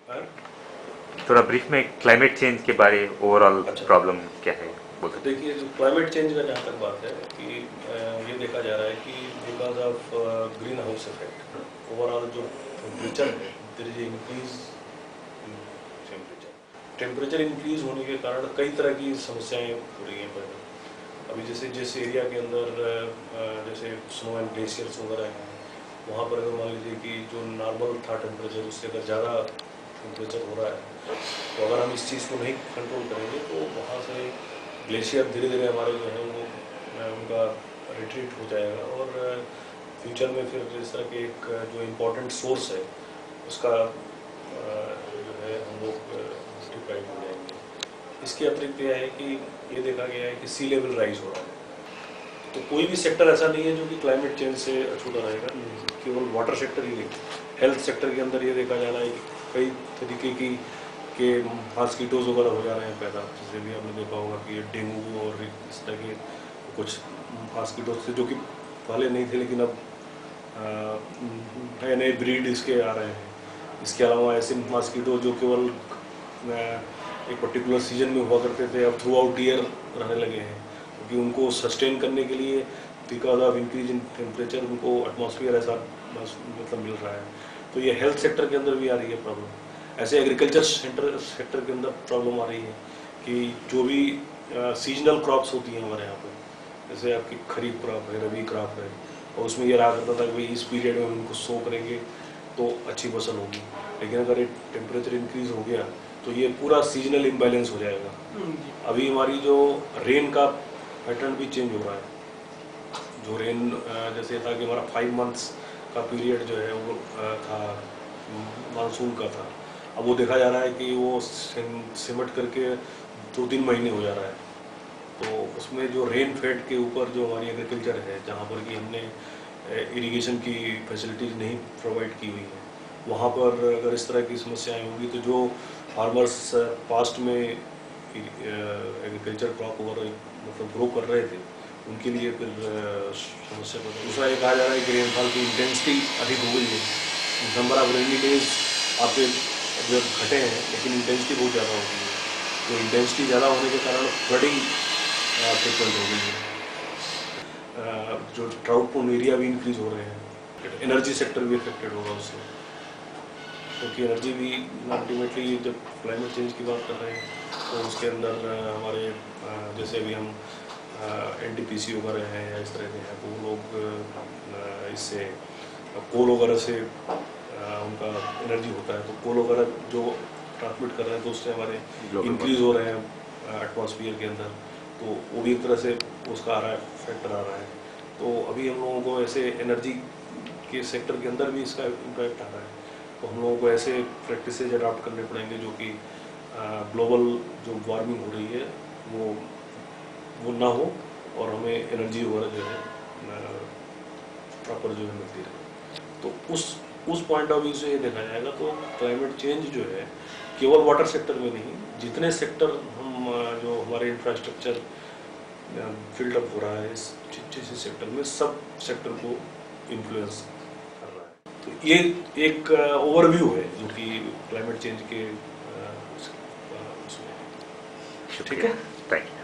और थोड़ा ब्रीफ में क्लाइमेट चेंज के बारे ओवरऑल अच्छा, प्रॉब्लम क्या है बोल सकते देखिए जो क्लाइमेट चेंज का जहाँ तक बात है कि ये देखा जा रहा है कि because of green house effect overall जो टेम्परेचर है there is increase in temperature. Temperature increase होने के कारण कई तरह की समस्याएं हो रही हैं पैदा। अभी जैसे जिस एरिया के अंदर जैसे स्नो एंड ग्लेशियर्स वगैरह हैं, वहाँ पर अगर मान लीजिए कि जो नॉर्मल था टेम्परेचर उससे अगर ज़्यादा टेम्परेचर हो रहा है, तो अगर हम इस चीज़ को नहीं कंट्रोल करेंगे तो वहाँ से ग्लेशियर धीरे धीरे हमारे जो है वो उनका रिट्रीट हो जाएगा और फ्यूचर में फिर इस तरह के एक जो इम्पोर्टेंट सोर्स है उसका जो है हम लोग डिप्राइव हो जाएंगे। इसके अतिरिक्त यह है कि ये देखा गया है कि सी लेवल राइज हो रहा है, तो कोई भी सेक्टर ऐसा नहीं है जो कि क्लाइमेट चेंज से अछूता रहेगा। केवल वाटर सेक्टर ही नहीं, हेल्थ सेक्टर के अंदर ये देखा जा रहा है कि कई तरीके की के मॉस्किटोज वगैरह हो जा रहे हैं पैदा। जैसे भी आपने देखा होगा कि डेंगू और इस तरह के कुछ मॉस्किटोज से जो कि पहले नहीं थे, लेकिन अब नए नए ब्रीड इसके आ रहे हैं। इसके अलावा ऐसे मॉस्किटो जो केवल एक पर्टिकुलर सीजन में हुआ करते थे, अब थ्रू आउट ईयर रहने लगे हैं, क्योंकि उनको सस्टेन करने के लिए because of increase in temperature उनको एटमॉस्फेयर ऐसा मतलब मिल रहा है। तो ये हेल्थ सेक्टर के अंदर भी आ रही है प्रॉब्लम। ऐसे एग्रीकल्चर सेक्टर के अंदर प्रॉब्लम आ रही है कि जो भी सीजनल क्रॉप्स होती हैं हमारे यहाँ पर, जैसे आपकी खरीफ क्रॉप है, रबी क्रॉप है, और उसमें ये रहा करता था कि भाई इस पीरियड में उनको सो करेंगे तो अच्छी फसल होगी। लेकिन अगर ये टेम्परेचर इंक्रीज हो गया तो ये पूरा सीजनल इम्बैलेंस हो जाएगा। अभी हमारी जो रेन का पैटर्न भी चेंज हो रहा है। जो रेन जैसे था कि हमारा 5 मंथ्स का पीरियड जो है वो था मानसून का था, अब वो देखा जा रहा है कि वो सिमट करके 2-3 महीने हो जा रहा है। तो उसमें जो रेन फेड के ऊपर जो हमारी एग्रीकल्चर है, जहाँ पर कि हमने इरिगेशन की फैसिलिटीज़ नहीं प्रोवाइड की हुई है, वहाँ पर अगर इस तरह की समस्याएं होंगी तो जो फार्मर्स पास्ट में एग्रीकल्चर क्रॉप वगैरह मतलब ग्रो कर रहे थे उनके लिए फिर समस्या पैदा। दूसरा ये कहा जा रहा है कि रेनफॉल की इंटेंसिटी अधिक हो गई है। नंबर ऑफ रेनी डेज आपके जो घटे हैं, लेकिन इंटेंसिटी बहुत ज़्यादा हो गई है। तो इंटेंसिटी ज़्यादा होने के कारण फ्लडिंग फ्रिक्वेंट हो गई है। जो ट्राउट पोन एरिया भी इंक्रीज हो रहे हैं। एनर्जी सेक्टर भी अफेक्टेड होगा उससे, क्योंकि एनर्जी भी अल्टीमेटली जब क्लाइमेट चेंज की बात कर रहे हैं तो उसके अंदर हमारे जैसे अभी हम एनटीपीसी वगैरह हैं या इस तरह के हैं, तो वो लोग इससे कोल वगैरह से उनका एनर्जी होता है, तो कोल वगैरह जो ट्रांसमिट कर रहे हैं तो उससे हमारे इंक्रीज हो रहे हैं एटमॉस्फेयर के अंदर, तो वो भी एक तरह से उसका आ रहा है, फैक्टर आ रहा है। तो अभी हम लोगों को ऐसे एनर्जी के सेक्टर के अंदर भी इसका इम्पैक्ट आ रहा है, तो हम लोगों को ऐसे प्रैक्टिसेज अडॉप्ट करने पड़ेंगे जो कि ग्लोबल जो वार्मिंग हो रही है वो ना हो और हमें एनर्जी वगैरह जो है प्रॉपर जो है मिलती रहे। तो उस पॉइंट ऑफ व्यू से ये देखा जाएगा तो क्लाइमेट चेंज जो है केवल वाटर सेक्टर में नहीं, जितने सेक्टर हम जो हमारे इंफ्रास्ट्रक्चर फिल्डअप हो रहा है इस जिस सेक्टर में, सब सेक्टर को इन्फ्लुएंस कर रहा है। तो ये एक ओवरव्यू है जो कि क्लाइमेट चेंज के उसमें। ठीक है, थैंक यू।